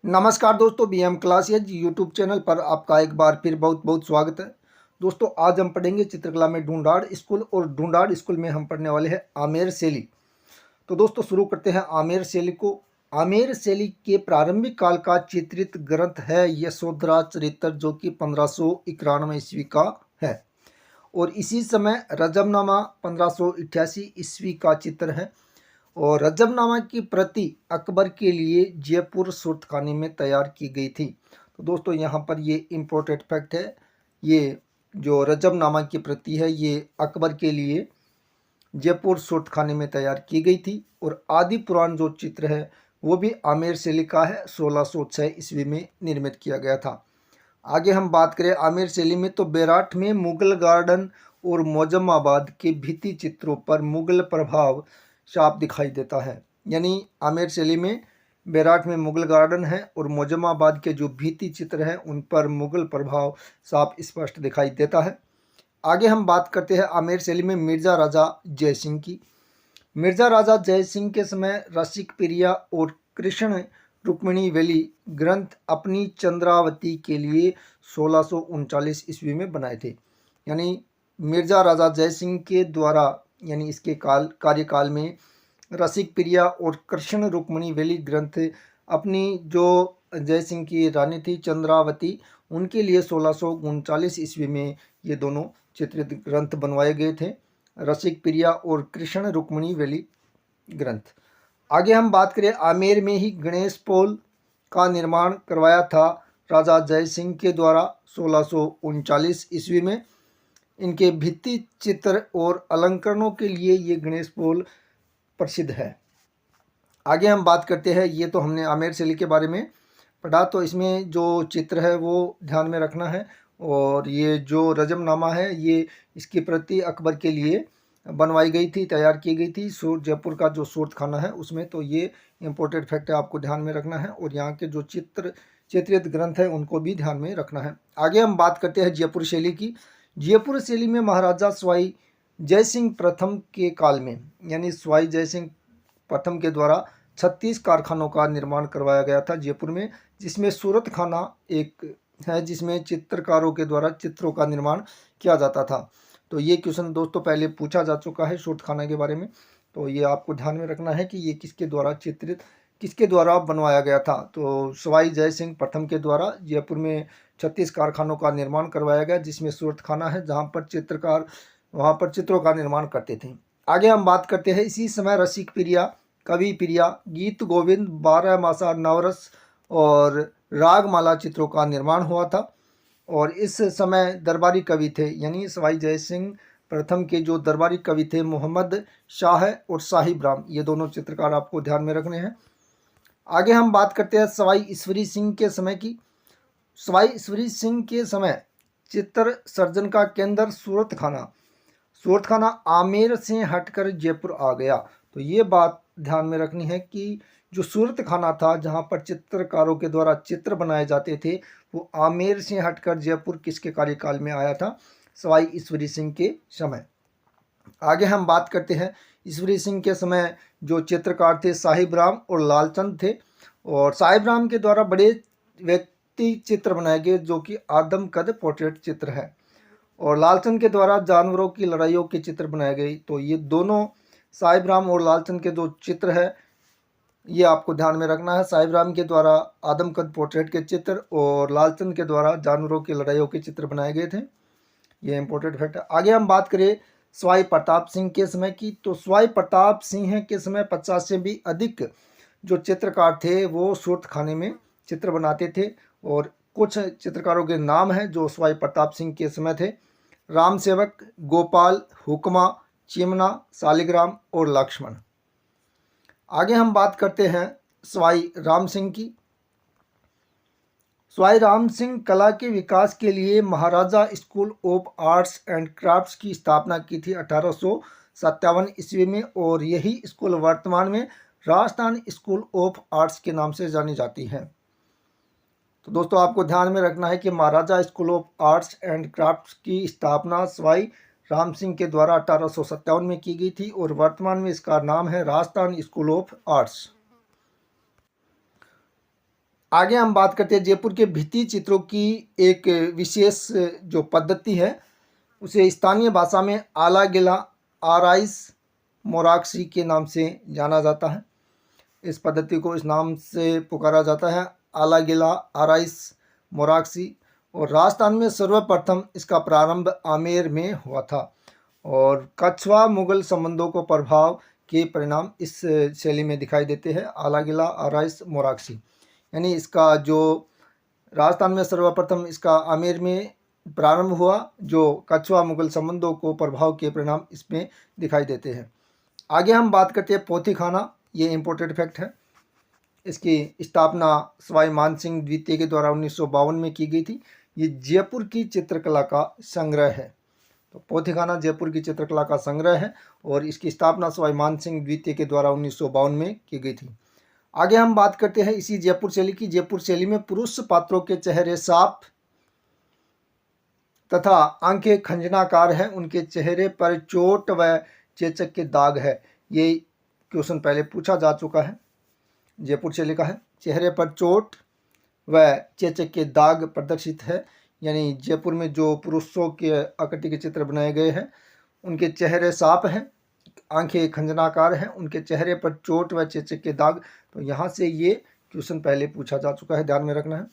नमस्कार दोस्तों, BM classes YouTube channel पर आपका एक बार फिर बहुत बहुत स्वागत है। दोस्तों, आज हम पढ़ेंगे चित्रकला में ढूंढाड़ स्कूल, और ढूंढाड़ स्कूल में हम पढ़ने वाले हैं आमेर शैली। तो दोस्तों, शुरू करते हैं आमेर शैली को। आमेर शैली के प्रारंभिक काल का चित्रित ग्रंथ है यशोधरा चरित्र, जो कि 1591 ईस्वी का है। और इसी समय रजबनामा 1588 ईस्वी का चित्र है। और रजबनामा की प्रति अकबर के लिए जयपुर सूरतखानी में तैयार की गई थी। तो दोस्तों, यहाँ पर ये इम्पोर्टेंट फैक्ट है, ये जो रजबनामा की प्रति है ये अकबर के लिए जयपुर सूरतखानी में तैयार की गई थी। और आदि पुराण जो चित्र है वो भी आमेर शैली का है, 1606 ईस्वी में निर्मित किया गया था। आगे हम बात करें आमेर शैली में, तो बेराट में मुगल गार्डन और मोजम्माबाद के भित्ति चित्रों पर मुगल प्रभाव साफ दिखाई देता है। यानी आमेर शैली में बेराट में मुगल गार्डन है और मोजम्माबाद के जो भित्ति चित्र हैं उन पर मुगल प्रभाव साफ स्पष्ट दिखाई देता है। आगे हम बात करते हैं आमेर शैली में मिर्जा राजा जयसिंह की। मिर्जा राजा जयसिंह के समय रसिक प्रिया और कृष्ण रुक्मिणी वैली ग्रंथ अपनी चंद्रावती के लिए 1639 ईस्वी में बनाए थे। यानी मिर्जा राजा जयसिंह के द्वारा, यानी इसके कार्यकाल में रसिक प्रिया और कृष्ण रुक्मिणी वैली ग्रंथ अपनी जो जयसिंह की रानी थी चंद्रावती, उनके लिए 1639 ईस्वी में ये दोनों चित्रित ग्रंथ बनवाए गए थे, रसिक प्रिया और कृष्ण रुक्मिणी वैली ग्रंथ। आगे हम बात करें, आमेर में ही गणेश पोल का निर्माण करवाया था राजा जयसिंह के द्वारा 1639 ईस्वी में। इनके भित्ति चित्र और अलंकरणों के लिए ये गणेश पोल प्रसिद्ध है। आगे हम बात करते हैं, ये तो हमने आमेर शैली के बारे में पढ़ा, तो इसमें जो चित्र है वो ध्यान में रखना है। और ये जो रजमनामा है ये इसकी प्रति अकबर के लिए बनवाई गई थी, तैयार की गई थी जयपुर का जो सूरतखाना है उसमें। तो ये इम्पोर्टेंट फैक्ट है, आपको ध्यान में रखना है। और यहाँ के जो चित्रित ग्रंथ है उनको भी ध्यान में रखना है। आगे हम बात करते हैं जयपुर शैली की। जयपुर शैली में महाराजा सवाई जयसिंह प्रथम के काल में, यानी सवाई जयसिंह प्रथम के द्वारा 36 कारखानों का निर्माण करवाया गया था जयपुर में, जिसमें सूरतखाना एक है जिसमें चित्रकारों के द्वारा चित्रों का निर्माण किया जाता था। तो ये क्वेश्चन दोस्तों पहले पूछा जा चुका है सूरतखाना के बारे में, तो ये आपको ध्यान में रखना है कि ये किसके द्वारा बनवाया गया था। तो सवाई जयसिंह प्रथम के द्वारा जयपुर में 36 कारखानों का निर्माण करवाया गया, जिसमें सूरतखाना है जहाँ पर चित्रकार वहाँ पर चित्रों का निर्माण करते थे। आगे हम बात करते हैं, इसी समय रसिक प्रिया, कवि प्रिया, गीत गोविंद, 12 मासा नवरस और रागमाला चित्रों का निर्माण हुआ था। और इस समय दरबारी कवि थे, यानी सवाई जयसिंह प्रथम के जो दरबारी कवि थे मोहम्मद शाह और साहिब राम, ये दोनों चित्रकार आपको ध्यान में रखने हैं। आगे हम बात करते हैं सवाई ईश्वरी सिंह के समय की। सवाई ईश्वरी सिंह के समय चित्र सर्जन का केंद्र सूरतखाना आमेर से हटकर जयपुर आ गया। तो ये बात ध्यान में रखनी है कि जो सूरतखाना था जहाँ पर चित्रकारों के द्वारा चित्र बनाए जाते थे वो आमेर से हटकर जयपुर किसके कार्यकाल में आया था? सवाई ईश्वरी सिंह के समय। आगे हम बात करते हैं, ईश्वरी सिंह के समय जो चित्रकार थे साहिब राम और लालचंद थे। और साहिब राम के द्वारा बड़े व्यक्ति चित्र बनाए गए जो कि आदम कद पोर्ट्रेट चित्र है, और लालचंद के द्वारा जानवरों की लड़ाइयों के चित्र बनाए गए। तो ये दोनों साहिब राम और लालचंद के जो चित्र है ये आपको ध्यान में रखना है। साहिब राम के द्वारा आदमकद पोर्ट्रेट के चित्र और लालचंद के द्वारा जानवरों की लड़ाइयों के चित्र बनाए गए थे, ये इंपॉर्टेंट फैक्ट है। आगे हम बात करें सवाई प्रताप सिंह के समय की, तो सवाई प्रताप सिंह के समय 50 से भी अधिक जो चित्रकार थे वो सूरतखाने में चित्र बनाते थे। और कुछ चित्रकारों के नाम हैं जो सवाई प्रताप सिंह के समय थे: राम सेवक, गोपाल, हुक्मा, चिमना, शालिग्राम और लक्ष्मण। आगे हम बात करते हैं सवाई राम सिंह की। सवाई राम सिंह कला के विकास के लिए Maharaja school of arts and crafts की स्थापना की थी 1857 ईस्वी में, और यही स्कूल वर्तमान में राजस्थान स्कूल ऑफ आर्ट्स के नाम से जानी जाती है। तो दोस्तों आपको ध्यान में रखना है कि Maharaja school of arts and crafts की स्थापना सवाई राम सिंह के द्वारा 1857 में की गई थी, और वर्तमान में इसका नाम है राजस्थान स्कूल ऑफ आर्ट्स। आगे हम बात करते हैं जयपुर के भित्ति चित्रों की एक विशेष जो पद्धति है उसे स्थानीय भाषा में आला गिला आराइस मोराक्सी के नाम से जाना जाता है। इस पद्धति को इस नाम से पुकारा जाता है, आला गिला आराइस मोराक्सी। और राजस्थान में सर्वप्रथम इसका प्रारंभ आमेर में हुआ था और कछवा मुगल संबंधों को प्रभाव के परिणाम इस शैली में दिखाई देते हैं, आला गिला आराइस मोराक्सी। यानी इसका जो राजस्थान में सर्वप्रथम इसका आमेर में प्रारंभ हुआ, जो कछवा मुगल संबंधों को प्रभाव के परिणाम इसमें दिखाई देते हैं। आगे हम बात करते हैं पोथी खाना। ये इम्पोर्टेंट फैक्ट है। इसकी स्थापना सवाई मानसिंह द्वितीय के द्वारा 1952 में की गई थी। ये जयपुर की चित्रकला का संग्रह है। तो पोथी खाना जयपुर की चित्रकला का संग्रह है और इसकी स्थापना सवाई मानसिंह द्वितीय के द्वारा 1952 में की गई थी। आगे हम बात करते हैं इसी जयपुर शैली की। जयपुर शैली में पुरुष पात्रों के चेहरे साफ तथा आंखें खंजनाकार है, उनके चेहरे पर चोट व चेचक के दाग है। ये क्वेश्चन पहले पूछा जा चुका है, जयपुर शैली का है। चेहरे पर चोट व चेचक के दाग प्रदर्शित है, यानी जयपुर में जो पुरुषों के आकृति के चित्र बनाए गए हैं उनके चेहरे साफ हैं, आंखें खंजनाकार हैं, उनके चेहरे पर चोट व चेचक के दाग। तो यहाँ से ये क्वेश्चन पहले पूछा जा चुका है, ध्यान में रखना है।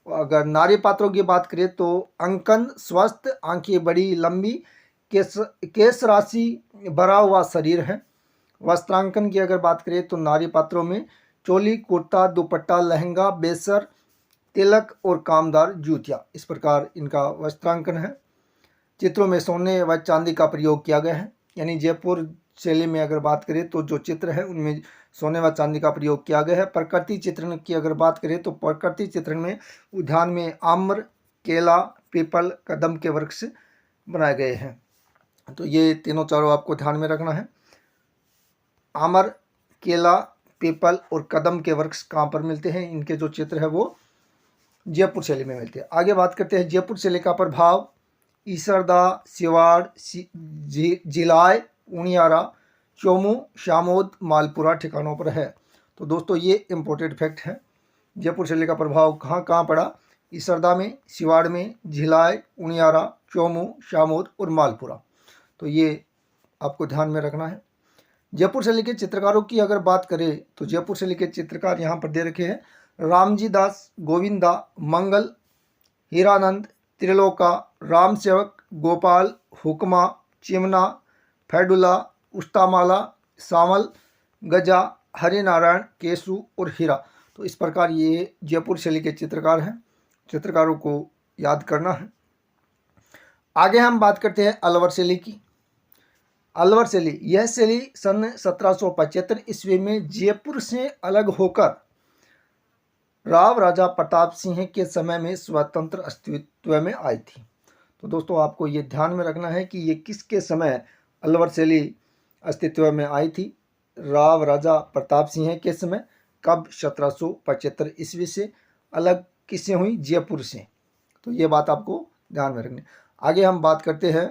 और अगर नारी पात्रों की बात करें तो अंकन स्वस्थ, आंखें बड़ी लंबी, केस राशि भरा हुआ शरीर है। वस्त्रांकन की अगर बात करें तो नारी पात्रों में चोली, कुर्ता, दुपट्टा, लहंगा, बेसर, तिलक और कामदार जूतियाँ, इस प्रकार इनका वस्त्रांकन है। चित्रों में सोने व चांदी का प्रयोग किया गया है। यानी जयपुर शैली में अगर बात करें तो जो चित्र है उनमें सोने व चांदी का प्रयोग किया गया है। प्रकृति चित्रण की अगर बात करें तो प्रकृति चित्रण में उद्यान में आम्र, केला, पीपल, कदम के वृक्ष बनाए गए हैं। तो ये तीनों चारों आपको ध्यान में रखना है। आम्र, केला, पीपल और कदम के वृक्ष कहाँ पर मिलते हैं, इनके जो चित्र है वो जयपुर शैली में मिलते हैं। आगे बात करते हैं जयपुर शैली का प्रभाव ईसरदा, सिवाड़, जिलाय, उनियारा, चोमू, शामोद, मालपुरा ठिकानों पर है। तो दोस्तों ये इम्पोर्टेंट फैक्ट है। जयपुर शैली का प्रभाव कहाँ कहाँ पड़ा, ईसरदा में, सिवाड़ में, झिलाय, उनियारा, चोमू, शामोद और मालपुरा। तो ये आपको ध्यान में रखना है। जयपुर शैली के चित्रकारों की अगर बात करें तो जयपुर शैली के चित्रकार यहाँ पर दे रखे हैं, रामजी दास, गोविंदा, मंगल, हीरानंद, त्रिलोका, राम सेवक, गोपाल, हुक्मा, चिमना, फैडुला, उस्तामाला, सामल, गजा, हरिनारायण, केसु और हीरा। तो इस प्रकार ये जयपुर शैली के चित्रकार हैं, चित्रकारों को याद करना है। आगे हम बात करते हैं अलवर शैली की। अलवर शैली, यह शैली सन 1775 ईस्वी में जयपुर से अलग होकर राव राजा प्रताप सिंह के समय में स्वतंत्र अस्तित्व में आई थी। तो दोस्तों आपको ये ध्यान में रखना है कि ये किसके समय अलवर शैली अस्तित्व में आई थी, राव राजा प्रताप सिंह के समय। कब, 1775 ईस्वी से। अलग किससे हुई, जयपुर से। तो ये बात आपको ध्यान में रखनी। आगे हम बात करते हैं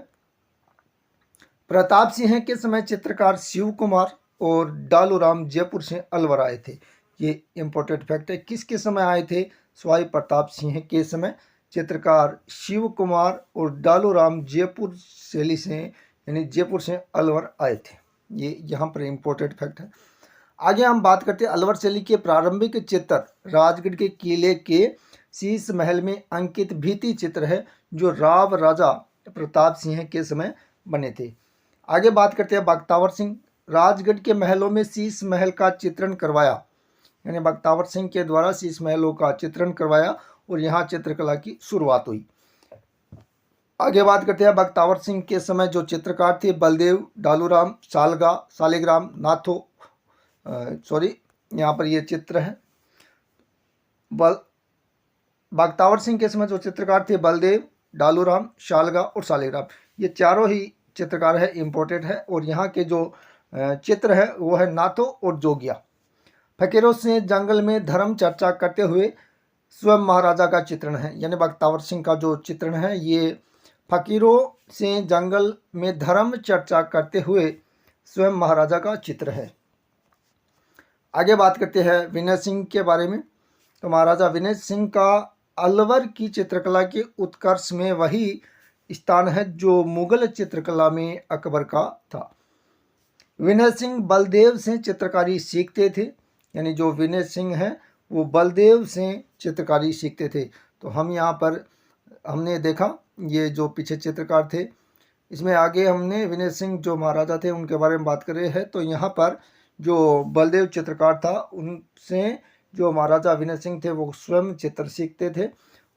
प्रताप सिंह के समय चित्रकार शिव कुमार और डालूराम जयपुर से अलवर आए थे। ये इम्पोर्टेंट फैक्ट है। किसके समय आए थे, सवाई प्रताप सिंह के समय चित्रकार शिव कुमार और डालूराम जयपुर शैली से यानी जयपुर से अलवर आए थे। ये यहाँ पर इम्पोर्टेंट फैक्ट है। आगे हम बात करते हैं अलवर शैली के प्रारंभिक चित्र राजगढ़ के किले के शीश महल में अंकित भित्ति चित्र है, जो राव राजा प्रताप सिंह के समय बने थे। आगे बात करते हैं बख्तावर सिंह, राजगढ़ के महलों में शीश महल का चित्रण करवाया, यानी बख्तावर सिंह के द्वारा शीश महलों का चित्रण करवाया और यहाँ चित्रकला की शुरुआत हुई। आगे बात करते हैं बख्तावर सिंह के समय जो चित्रकार थे बलदेव, डालूराम, सालगा, सालिग्राम, नाथो, यहाँ पर ये चित्र है। बख्तावर सिंह के समय जो चित्रकार थे बलदेव, डालूराम, शालगा और सालिग्राम, ये चारों ही चित्रकार है, इम्पोर्टेंट है। और यहाँ के जो चित्र है वो है नाथो और जोगिया। फकीरों से जंगल में धर्म चर्चा करते हुए स्वयं महाराजा का चित्रण है, यानी बख्तावर सिंह का जो चित्रण है ये फकीरों से जंगल में धर्म चर्चा करते हुए स्वयं महाराजा का चित्र है। आगे बात करते हैं विनय सिंह के बारे में। तो महाराजा विनय सिंह का अलवर की चित्रकला के उत्कर्ष में वही स्थान है जो मुगल चित्रकला में अकबर का था। विनय सिंह बलदेव से चित्रकारी सीखते थे, यानी जो विनय सिंह हैं वो बलदेव से चित्रकारी सीखते थे। तो हम यहाँ पर हमने देखा ये जो पीछे चित्रकार थे, इसमें आगे हमने विनय सिंह जो महाराजा थे उनके बारे में बात कर रहे हैं। तो यहाँ पर जो बलदेव चित्रकार था उनसे जो महाराजा विनय सिंह थे वो स्वयं चित्र सीखते थे।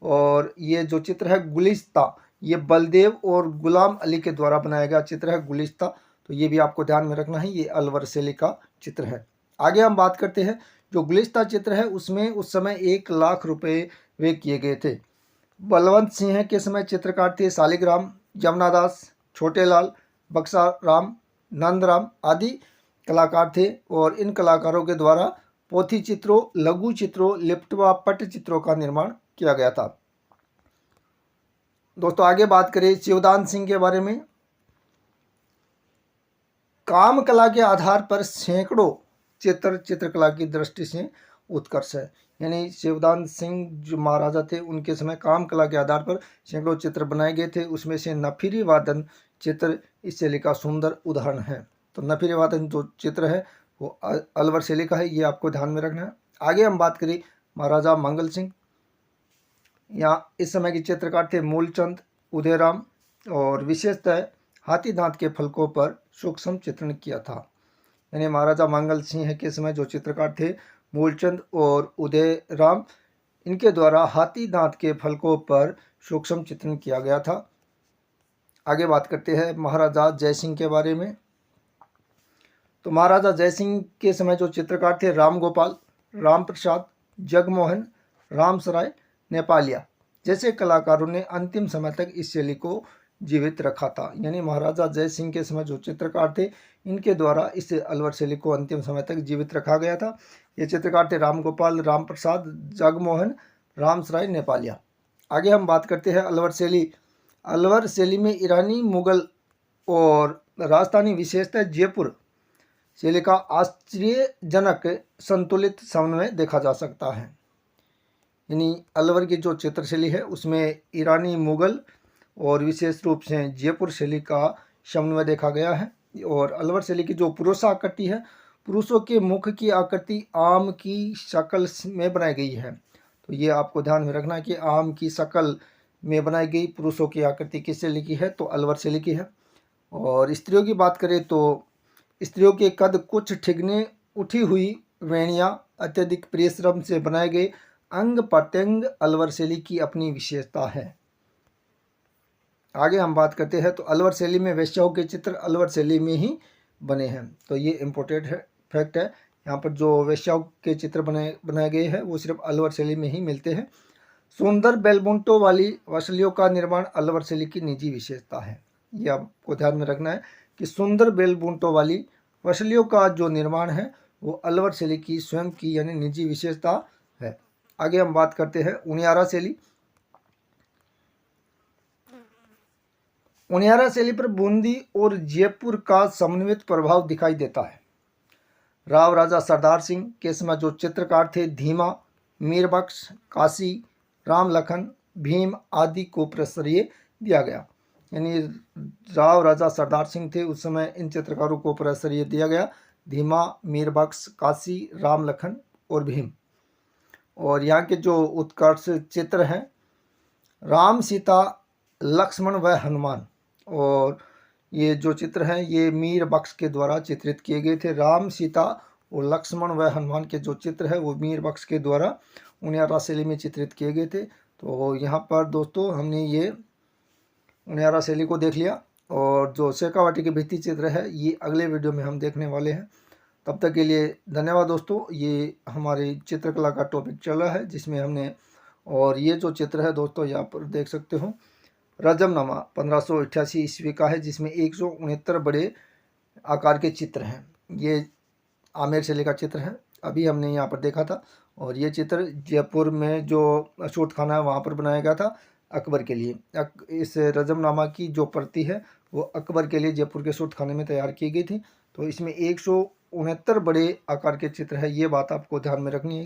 और ये जो चित्र है गुलिस्ता, ये बलदेव और गुलाम अली के द्वारा बनाया गया चित्र है गुलिस्ता। तो ये भी आपको ध्यान में रखना है, ये अलवर शैली का चित्र है। आगे हम बात करते हैं जो गुलिस्ता चित्र है उसमें उस समय 1,00,000 रुपये वे किए गए थे। बलवंत सिंह के समय चित्रकार थे शालिग्राम, यमुनादास, छोटेलाल, बक्साराम, नंदराम आदि कलाकार थे। और इन कलाकारों के द्वारा पोथी चित्रों, लघु चित्रों, लिप्ट व पट चित्रों का निर्माण किया गया था। दोस्तों आगे बात करें शिवदान सिंह के बारे में। काम कला के आधार पर सैकड़ों चित्र चित्रकला की दृष्टि से उत्कर्ष है, यानी शिवदान सिंह जो महाराजा थे उनके समय काम कला के आधार पर सैकड़ों चित्र बनाए गए थे। उसमें से नफीरी वादन चित्र इस शैली का सुंदर उदाहरण है। तो नफीरी वादन जो चित्र है वो अलवर शैली का है, ये आपको ध्यान में रखना है। आगे हम बात करें महाराजा मंगल सिंह। यहाँ इस समय के चित्रकार थे मूलचंद, उदयराम और विशेषतः हाथी दांत के फलकों पर सूक्ष्म चित्रण किया था। यानी महाराजा मंगल सिंह के समय जो चित्रकार थे मूलचंद और उदयराम, इनके द्वारा हाथी दांत के फलकों पर सूक्ष्म चित्रण किया गया था। आगे बात करते हैं महाराजा जयसिंह के बारे में। तो महाराजा जयसिंह के समय जो चित्रकार थे राम गोपाल, राम प्रसाद, जगमोहन, रामसराय, नेपालिया जैसे कलाकारों ने अंतिम समय तक इस शैली को जीवित रखा था। यानी महाराजा जय सिंह के समय जो चित्रकार थे इनके द्वारा इस अलवर शैली को अंतिम समय तक जीवित रखा गया था। ये चित्रकार थे राम गोपाल, राम प्रसाद, जगमोहन, रामसराय, नेपालिया। आगे हम बात करते हैं अलवर शैली। अलवर शैली में ईरानी, मुगल और राजस्थानी विशेषतः जयपुर शैली का आश्चर्यजनक संतुलित समन्वय देखा जा सकता है। यानी अलवर की जो चित्रशैली है उसमें ईरानी, मुगल और विशेष रूप से जयपुर शैली का समन्वय देखा गया है। और अलवर शैली की जो पुरुष आकृति है, पुरुषों के मुख की आकृति आम की शक्ल में बनाई गई है। तो ये आपको ध्यान में रखना है कि आम की शक्ल में बनाई गई पुरुषों की आकृति किस शैली की है, तो अलवर शैली की है। और स्त्रियों की बात करें तो स्त्रियों के कद कुछ ठिगने, उठी हुई वेणियाँ, अत्यधिक परिश्रम से बनाए गए अंग प्रत्यंग अलवर शैली की अपनी विशेषता है। आगे हम बात करते हैं तो अलवर शैली में वेश्याओं के चित्र अलवर शैली में ही बने हैं। तो ये इम्पोर्टेंट है, फैक्ट है। यहाँ पर जो वेश्याओं के चित्र बनाए गए हैं वो सिर्फ अलवर शैली में ही मिलते हैं। सुंदर बेलबुंटो वाली वसलियों का निर्माण अलवर शैली की निजी विशेषता है। ये आपको ध्यान में रखना है कि सुंदर बेलबुंटो वाली वसलियों का जो निर्माण है वो अलवर शैली की स्वयं की यानी निजी विशेषता है। आगे हम बात करते हैं उनियारा शैली। उनियारा शैली पर बूंदी और जयपुर का समन्वित प्रभाव दिखाई देता है। राव राजा सरदार सिंह के समय जो चित्रकार थे धीमा, मीरबख्श, काशी, राम लखन, भीम आदि को प्रश्रय दिया गया। यानी राव राजा सरदार सिंह थे उस समय इन चित्रकारों को प्रश्रय दिया गया, धीमा, मीरबख्श, काशी, राम लखन और भीम। और यहाँ के जो उत्कर्ष चित्र हैं राम, सीता, लक्ष्मण व हनुमान, और ये जो चित्र हैं ये मीरबख्श के द्वारा चित्रित किए गए थे। राम, सीता और लक्ष्मण व हनुमान के जो चित्र है वो मीरबख्श के द्वारा उनियारा शैली में चित्रित किए गए थे। तो यहाँ पर दोस्तों हमने ये उनियारा शैली को देख लिया। और जो शेखावाटी के भित्ति चित्र है ये अगले वीडियो में हम देखने वाले हैं। तब तक के लिए धन्यवाद दोस्तों। ये हमारी चित्रकला का टॉपिक चल रहा है जिसमें हमने, और ये जो चित्र है दोस्तों यहाँ पर देख सकते हो रजमनामा 1588 ईस्वी का है जिसमें 169 बड़े आकार के चित्र हैं। ये आमेर शैली का चित्र है, अभी हमने यहाँ पर देखा था। और ये चित्र जयपुर में जो अशोक खाना है वहाँ पर बनाया गया था अकबर के लिए। इस रजमनामा की जो प्रति है वो अकबर के लिए जयपुर के अशोक खाने में तैयार की गई थी। तो इसमें 169 बड़े आकार के चित्र है, ये बात आपको ध्यान में रखनी है